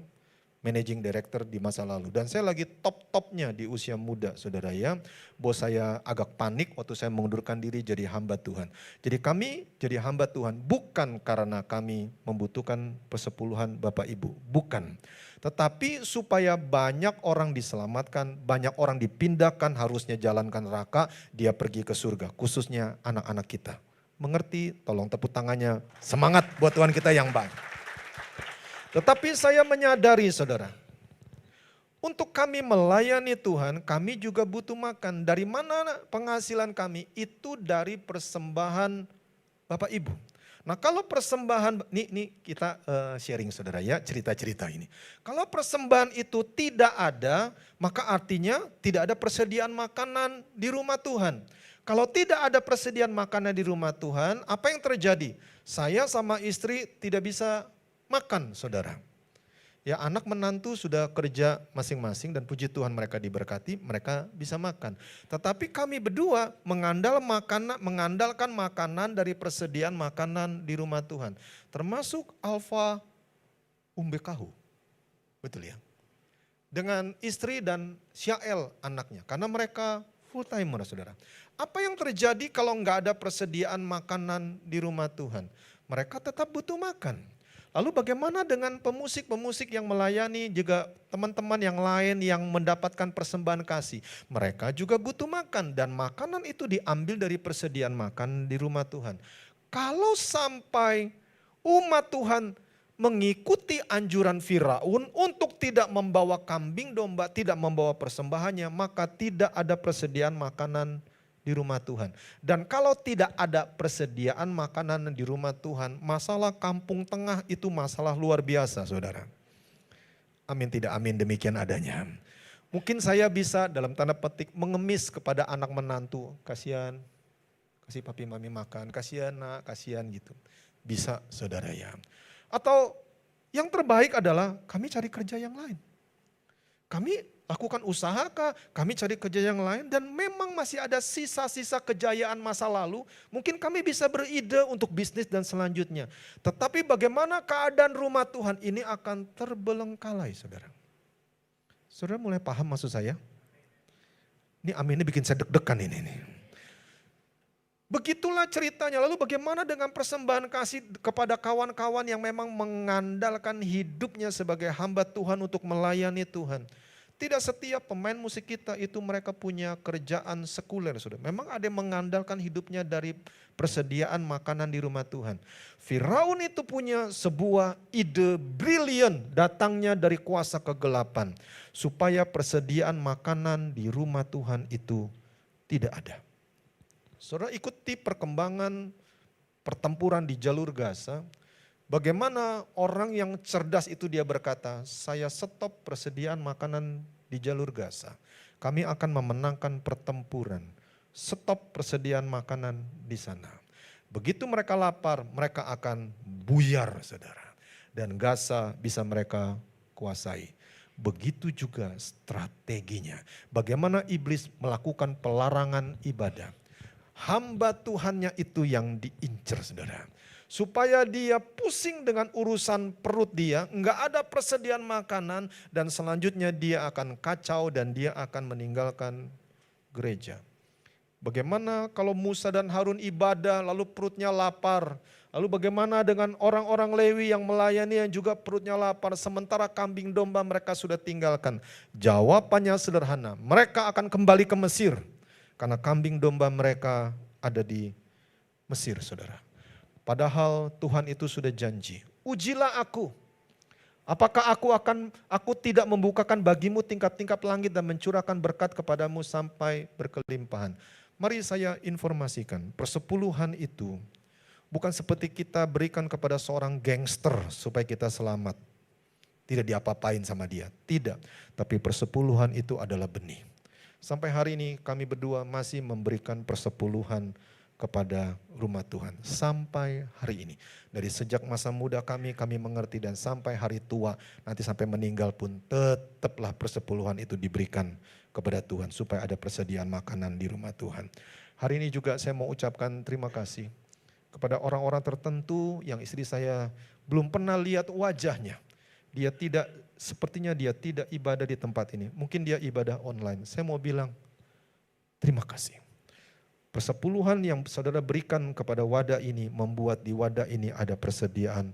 S1: managing director di masa lalu. Dan saya lagi top-topnya di usia muda saudara ya. Bos saya agak panik waktu saya mengundurkan diri jadi hamba Tuhan. Jadi kami jadi hamba Tuhan bukan karena kami membutuhkan persepuluhan Bapak Ibu, bukan. Tetapi supaya banyak orang diselamatkan, banyak orang dipindahkan harusnya jalankan neraka, dia pergi ke surga, khususnya anak-anak kita. Mengerti? Tolong tepuk tangannya. Semangat buat Tuhan kita yang baik. Tetapi saya menyadari saudara, untuk kami melayani Tuhan, kami juga butuh makan. Dari mana penghasilan kami? Itu dari persembahan Bapak Ibu. Nah kalau persembahan, ini kita sharing saudara ya, cerita-cerita ini. Kalau persembahan itu tidak ada, maka artinya tidak ada persediaan makanan di rumah Tuhan. Kalau tidak ada persediaan makanan di rumah Tuhan, apa yang terjadi? Saya sama istri tidak bisa makan saudara. Ya anak menantu sudah kerja masing-masing dan puji Tuhan mereka diberkati, mereka bisa makan. Tetapi kami berdua mengandalkan makanan dari persediaan makanan di rumah Tuhan. Termasuk Alfa Umbekahu, betul ya. Dengan istri dan Syael anaknya, karena mereka full timer saudara. Apa yang terjadi kalau nggak ada persediaan makanan di rumah Tuhan? Mereka tetap butuh makan. Lalu bagaimana dengan pemusik-pemusik yang melayani, juga teman-teman yang lain yang mendapatkan persembahan kasih? Mereka juga butuh makan dan makanan itu diambil dari persediaan makan di rumah Tuhan. Kalau sampai umat Tuhan mengikuti anjuran Firaun untuk tidak membawa kambing domba, tidak membawa persembahannya, maka tidak ada persediaan makanan di rumah Tuhan. Dan kalau tidak ada persediaan makanan di rumah Tuhan, masalah kampung tengah itu masalah luar biasa saudara. Amin tidak amin demikian adanya. Mungkin saya bisa dalam tanda petik mengemis kepada anak menantu, kasihan, kasih papi mami makan, kasihan nak, kasihan gitu. Bisa saudara ya. Atau yang terbaik adalah kami cari kerja yang lain. Kami lakukan usaha kah, kami cari kerja yang lain dan memang masih ada sisa-sisa kejayaan masa lalu. Mungkin kami bisa beride untuk bisnis dan selanjutnya. Tetapi bagaimana keadaan rumah Tuhan ini akan terbelengkalai saudara. Saudara mulai paham maksud saya? Ini aminnya bikin saya deg-degan ini. Begitulah ceritanya. Lalu bagaimana dengan persembahan kasih kepada kawan-kawan yang memang mengandalkan hidupnya sebagai hamba Tuhan untuk melayani Tuhan. Tidak setiap pemain musik kita itu mereka punya kerjaan sekuler, saudara. Memang ada yang mengandalkan hidupnya dari persediaan makanan di rumah Tuhan. Firaun itu punya sebuah ide brilian datangnya dari kuasa kegelapan. Supaya persediaan makanan di rumah Tuhan itu tidak ada. Saudara ikuti perkembangan pertempuran di jalur Gaza. Bagaimana orang yang cerdas itu dia berkata, saya stop persediaan makanan di jalur Gaza. Kami akan memenangkan pertempuran. Stop persediaan makanan di sana. Begitu mereka lapar, mereka akan buyar, saudara. Dan Gaza bisa mereka kuasai. Begitu juga strateginya. Bagaimana iblis melakukan pelarangan ibadah. Hamba Tuhannya itu yang diincar, saudara. Supaya dia pusing dengan urusan perut dia, enggak ada persediaan makanan dan selanjutnya dia akan kacau dan dia akan meninggalkan gereja. Bagaimana kalau Musa dan Harun ibadah lalu perutnya lapar? Lalu bagaimana dengan orang-orang Lewi yang melayani yang juga perutnya lapar sementara kambing domba mereka sudah tinggalkan? Jawabannya sederhana, mereka akan kembali ke Mesir karena kambing domba mereka ada di Mesir, saudara. Padahal Tuhan itu sudah janji, ujilah aku. Apakah aku tidak membukakan bagimu tingkap-tingkap langit dan mencurahkan berkat kepadamu sampai berkelimpahan. Mari saya informasikan, persepuluhan itu bukan seperti kita berikan kepada seorang gangster supaya kita selamat. Tidak diapa-apain sama dia, tidak. Tapi persepuluhan itu adalah benih. Sampai hari ini kami berdua masih memberikan persepuluhan kepada rumah Tuhan sampai hari ini. Dari sejak masa muda kami mengerti dan sampai hari tua nanti sampai meninggal pun tetaplah persepuluhan itu diberikan kepada Tuhan supaya ada persediaan makanan di rumah Tuhan. Hari ini juga saya mau ucapkan terima kasih kepada orang-orang tertentu yang istri saya belum pernah lihat wajahnya. Sepertinya dia tidak ibadah di tempat ini. Mungkin dia ibadah online. Saya mau bilang terima kasih. Persepuluhan yang saudara berikan kepada wadah ini membuat di wadah ini ada persediaan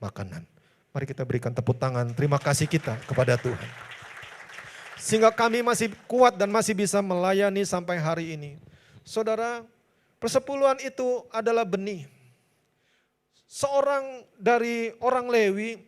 S1: makanan. Mari kita berikan tepuk tangan terima kasih kita kepada Tuhan. Sehingga kami masih kuat dan masih bisa melayani sampai hari ini. Saudara, persepuluhan itu adalah benih. Seorang dari orang Lewi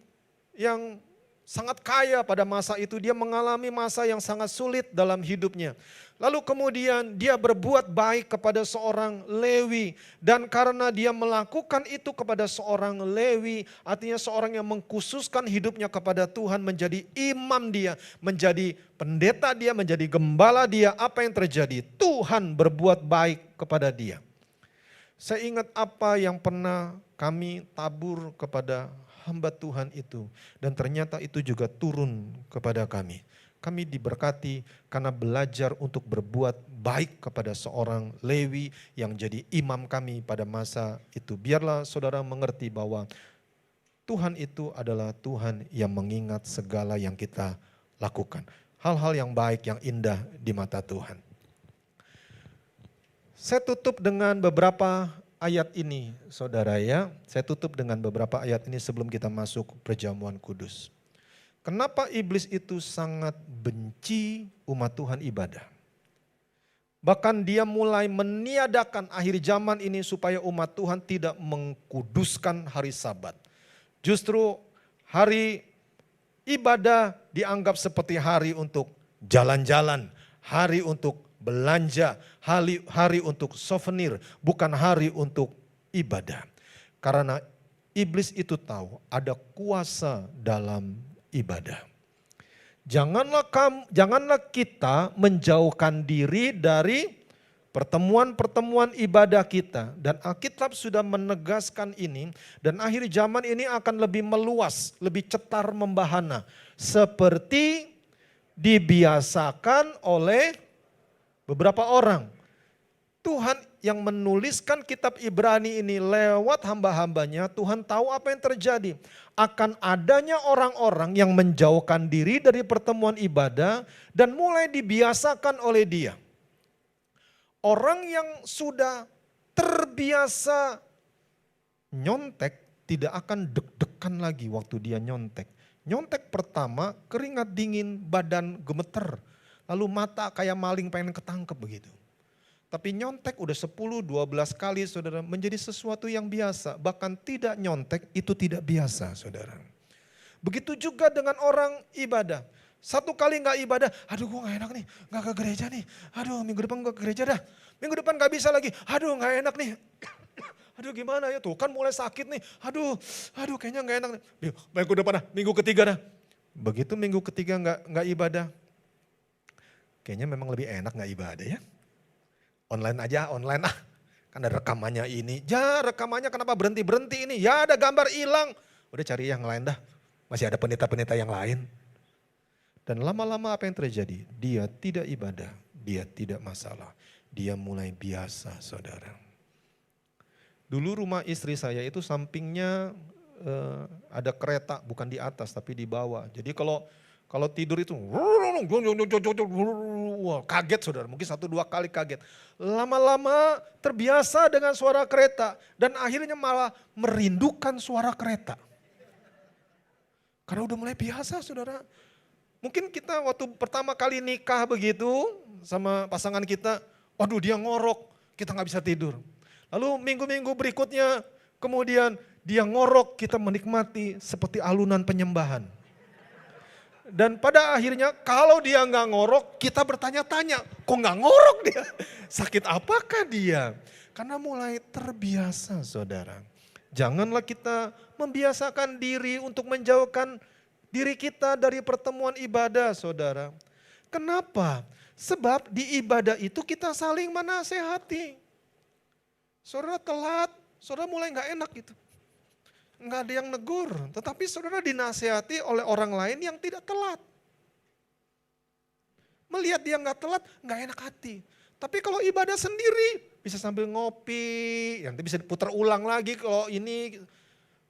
S1: yang sangat kaya pada masa itu, dia mengalami masa yang sangat sulit dalam hidupnya. Lalu kemudian dia berbuat baik kepada seorang Lewi. Dan karena dia melakukan itu kepada seorang Lewi, artinya seorang yang mengkhususkan hidupnya kepada Tuhan, menjadi imam dia, menjadi pendeta dia, menjadi gembala dia. Apa yang terjadi? Tuhan berbuat baik kepada dia. Saya ingat apa yang pernah kami tabur kepada hamba Tuhan itu. Dan ternyata itu juga turun kepada kami. Kami diberkati karena belajar untuk berbuat baik kepada seorang Lewi yang jadi imam kami pada masa itu. Biarlah saudara mengerti bahwa Tuhan itu adalah Tuhan yang mengingat segala yang kita lakukan. Hal-hal yang baik, yang indah di mata Tuhan. Saya tutup dengan beberapa ayat ini, saudara ya. Saya tutup dengan beberapa ayat ini sebelum kita masuk perjamuan kudus. Kenapa iblis itu sangat benci umat Tuhan ibadah? Bahkan dia mulai meniadakan akhir zaman ini supaya umat Tuhan tidak mengkuduskan hari Sabat. Justru hari ibadah dianggap seperti hari untuk jalan-jalan, hari untuk belanja, hari untuk souvenir, bukan hari untuk ibadah. Karena iblis itu tahu ada kuasa dalam ibadah. Janganlah kita menjauhkan diri dari pertemuan-pertemuan ibadah kita. Dan Alkitab sudah menegaskan ini dan akhir zaman ini akan lebih meluas, lebih cetar membahana. Seperti dibiasakan oleh beberapa orang. Tuhan yang menuliskan kitab Ibrani ini lewat hamba-hambanya, Tuhan tahu apa yang terjadi. Akan adanya orang-orang yang menjauhkan diri dari pertemuan ibadah dan mulai dibiasakan oleh dia. Orang yang sudah terbiasa nyontek tidak akan deg-degan lagi waktu dia nyontek. Nyontek pertama, keringat dingin, badan gemeter. Lalu mata kayak maling pengen ketangkep begitu. Tapi nyontek udah 10-12 kali saudara menjadi sesuatu yang biasa. Bahkan tidak nyontek itu tidak biasa saudara. Begitu juga dengan orang ibadah. Satu kali gak ibadah, aduh gue gak enak nih, gak ke gereja nih. Aduh minggu depan gue ke gereja dah. Minggu depan gak bisa lagi, aduh gak enak nih. Aduh gimana ya tuh kan mulai sakit nih. Aduh kayaknya gak enak nih. Minggu depan dah, minggu ketiga dah. Begitu minggu ketiga gak ibadah. Kayaknya memang lebih enak gak ibadah ya. Online aja, online ah. Kan ada rekamannya ini. Ya rekamannya kenapa berhenti-berhenti ini. Ya ada gambar hilang. Udah cari yang lain dah. Masih ada pendeta-pendeta yang lain. Dan lama-lama apa yang terjadi? Dia tidak ibadah, dia tidak masalah. Dia mulai biasa saudara. Dulu rumah istri saya itu sampingnya ada kereta, bukan di atas tapi di bawah. Jadi kalau tidur itu wah, kaget saudara, mungkin 1-2 kali kaget. Lama-lama terbiasa dengan suara kereta dan akhirnya malah merindukan suara kereta. Karena udah mulai biasa saudara. Mungkin kita waktu pertama kali nikah begitu sama pasangan kita, waduh dia ngorok, kita gak bisa tidur. Lalu minggu-minggu berikutnya kemudian dia ngorok, kita menikmati seperti alunan penyembahan. Dan pada akhirnya kalau dia gak ngorok, kita bertanya-tanya, kok gak ngorok dia? Sakit apakah dia? Karena mulai terbiasa saudara. Janganlah kita membiasakan diri untuk menjauhkan diri kita dari pertemuan ibadah saudara. Kenapa? Sebab di ibadah itu kita saling menasehati. Saudara telat, saudara mulai gak enak gitu. Gak ada yang negur, tetapi saudara dinasehati oleh orang lain yang tidak telat. Melihat dia gak telat, gak enak hati. Tapi kalau ibadah sendiri, bisa sambil ngopi, nanti bisa diputar ulang lagi kalau ini.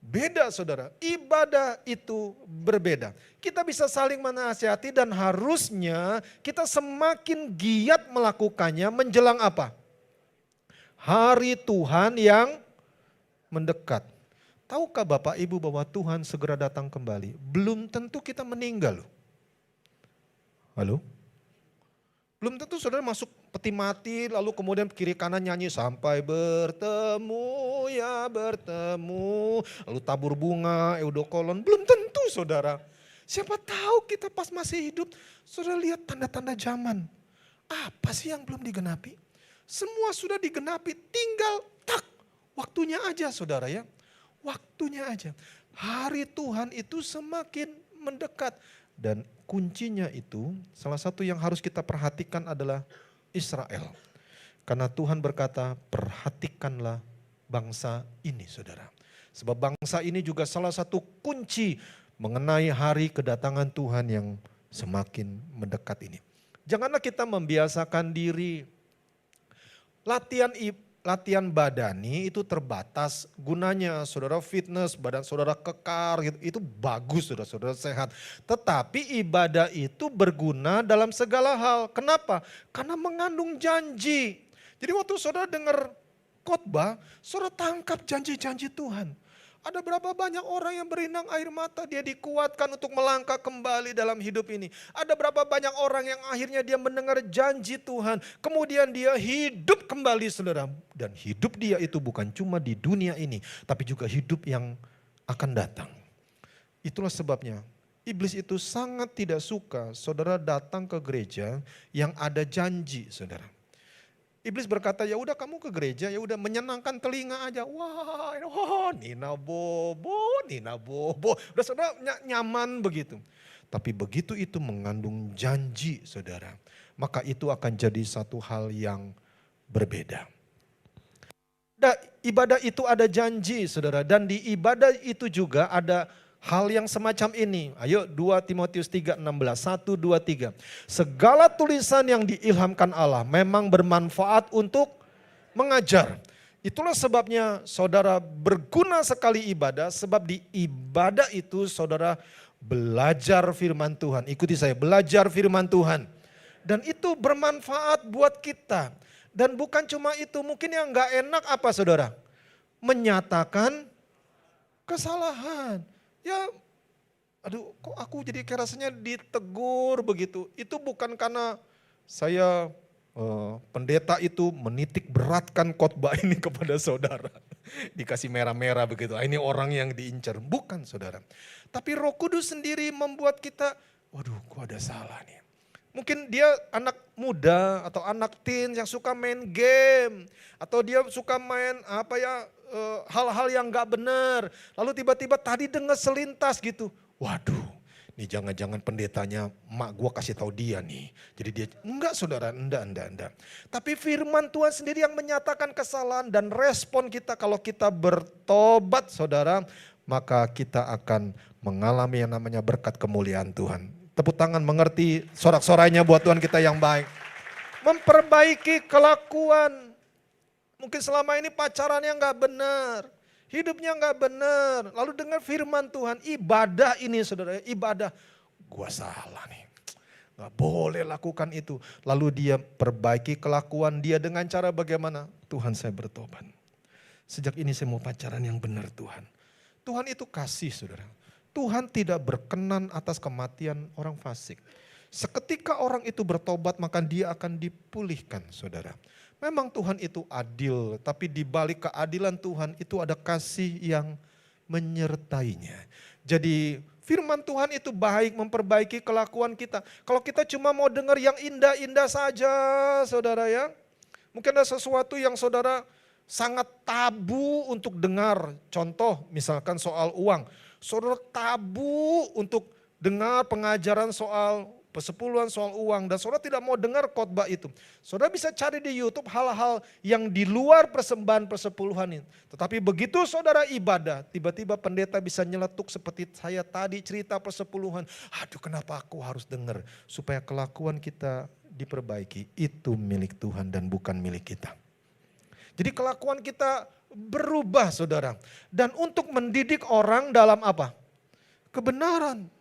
S1: Beda saudara, ibadah itu berbeda. Kita bisa saling menasihati dan harusnya kita semakin giat melakukannya menjelang apa? Hari Tuhan yang mendekat. Tahukah Bapak Ibu bahwa Tuhan segera datang kembali? Belum tentu kita meninggal loh. Halo? Belum tentu saudara masuk peti mati lalu kemudian kiri kanan nyanyi sampai bertemu ya bertemu. Lalu tabur bunga, eudokolon. Belum tentu saudara. Siapa tahu kita pas masih hidup saudara lihat tanda-tanda zaman. Apa sih yang belum digenapi? Semua sudah digenapi tinggal tak waktunya aja saudara ya. Waktunya aja. Hari Tuhan itu semakin mendekat. Dan kuncinya itu salah satu yang harus kita perhatikan adalah Israel. Karena Tuhan berkata perhatikanlah bangsa ini saudara. Sebab bangsa ini juga salah satu kunci mengenai hari kedatangan Tuhan yang semakin mendekat ini. Janganlah kita membiasakan diri. Latihan badani itu terbatas gunanya saudara fitness, badan saudara kekar gitu, itu bagus saudara sehat. Tetapi ibadah itu berguna dalam segala hal. Kenapa? Karena mengandung janji. Jadi waktu saudara dengar khotbah, saudara tangkap janji-janji Tuhan. Ada berapa banyak orang yang berlinang air mata, dia dikuatkan untuk melangkah kembali dalam hidup ini. Ada berapa banyak orang yang akhirnya dia mendengar janji Tuhan, kemudian dia hidup kembali saudara. Dan hidup dia itu bukan cuma di dunia ini, tapi juga hidup yang akan datang. Itulah sebabnya iblis itu sangat tidak suka saudara datang ke gereja yang ada janji saudara. Iblis berkata, ya udah kamu ke gereja, ya udah menyenangkan telinga aja. Wah, Nina Bobo. Udah saudara nyaman begitu. Tapi begitu itu mengandung janji saudara, maka itu akan jadi satu hal yang berbeda. Ibadah itu ada janji saudara, dan di ibadah itu juga ada hal yang semacam ini. Ayo 2 Timotius 3:16, 1, 2, 3. Segala tulisan yang diilhamkan Allah memang bermanfaat untuk mengajar. Itulah sebabnya saudara berguna sekali ibadah, sebab di ibadah itu saudara belajar firman Tuhan. Ikuti saya, belajar firman Tuhan. Dan itu bermanfaat buat kita. Dan bukan cuma itu, mungkin yang gak enak apa saudara? Menyatakan kesalahan. Ya aduh kok aku jadi kayak rasanya ditegur begitu. Itu bukan karena saya pendeta itu menitik beratkan khotbah ini kepada saudara. Dikasih merah-merah begitu, ini orang yang diincar. Bukan saudara. Tapi Roh Kudus sendiri membuat kita, waduh kok ada salah nih. Mungkin dia anak muda atau anak teen yang suka main game. Atau dia suka main hal-hal yang gak benar. Lalu tiba-tiba tadi dengar selintas gitu. Waduh, ini jangan-jangan pendetanya mak gua kasih tahu dia nih. Jadi dia, enggak saudara, enggak. Tapi firman Tuhan sendiri yang menyatakan kesalahan dan respon kita kalau kita bertobat saudara. Maka kita akan mengalami yang namanya berkat kemuliaan Tuhan. Tepuk tangan mengerti sorak-sorainya buat Tuhan kita yang baik. Memperbaiki kelakuan. Mungkin selama ini pacarannya gak benar. Hidupnya gak benar. Lalu dengar firman Tuhan, ibadah ini saudara, ibadah. Gua salah nih, gak boleh lakukan itu. Lalu dia perbaiki kelakuan dia dengan cara bagaimana? Tuhan saya bertobat. Sejak ini saya mau pacaran yang benar Tuhan. Tuhan itu kasih saudara. Tuhan tidak berkenan atas kematian orang fasik. Seketika orang itu bertobat maka dia akan dipulihkan saudara. Memang Tuhan itu adil, tapi di balik keadilan Tuhan itu ada kasih yang menyertainya. Jadi firman Tuhan itu baik memperbaiki kelakuan kita. Kalau kita cuma mau dengar yang indah-indah saja saudara ya. Mungkin ada sesuatu yang saudara sangat tabu untuk dengar. Contoh misalkan soal uang. Saudara tabu untuk dengar pengajaran soal persepuluhan, soal uang. Dan saudara tidak mau dengar khotbah itu. Saudara bisa cari di YouTube hal-hal yang di luar persembahan persepuluhan ini. Tetapi begitu saudara ibadah, tiba-tiba pendeta bisa nyeletuk seperti saya tadi cerita persepuluhan. Aduh kenapa aku harus dengar? Supaya kelakuan kita diperbaiki. Itu milik Tuhan dan bukan milik kita. Jadi kelakuan kita berubah saudara. Dan untuk mendidik orang dalam apa? Kebenaran.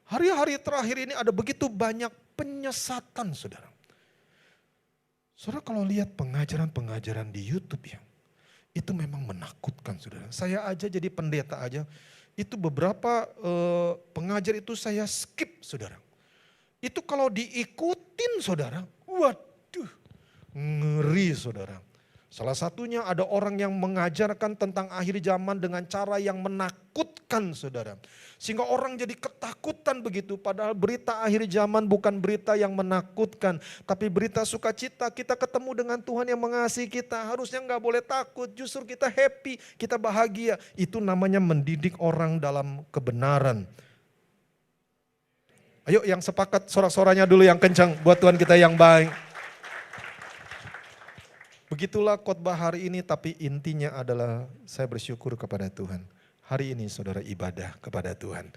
S1: Hari-hari terakhir ini ada begitu banyak penyesatan saudara. Saudara kalau lihat pengajaran-pengajaran di YouTube ya. Itu memang menakutkan saudara. Saya aja jadi pendeta aja. Itu beberapa pengajar itu saya skip saudara. Itu kalau diikutin saudara. Waduh ngeri saudara. Salah satunya ada orang yang mengajarkan tentang akhir zaman dengan cara yang menakutkan saudara. Sehingga orang jadi ketakutan begitu. Padahal berita akhir zaman bukan berita yang menakutkan. Tapi berita sukacita, kita ketemu dengan Tuhan yang mengasihi kita. Harusnya gak boleh takut, justru kita happy, kita bahagia. Itu namanya mendidik orang dalam kebenaran. Ayo yang sepakat sorak-soranya dulu yang kencang buat Tuhan kita yang baik. Begitulah khotbah hari ini, tapi intinya adalah saya bersyukur kepada Tuhan. Hari ini saudara ibadah kepada Tuhan.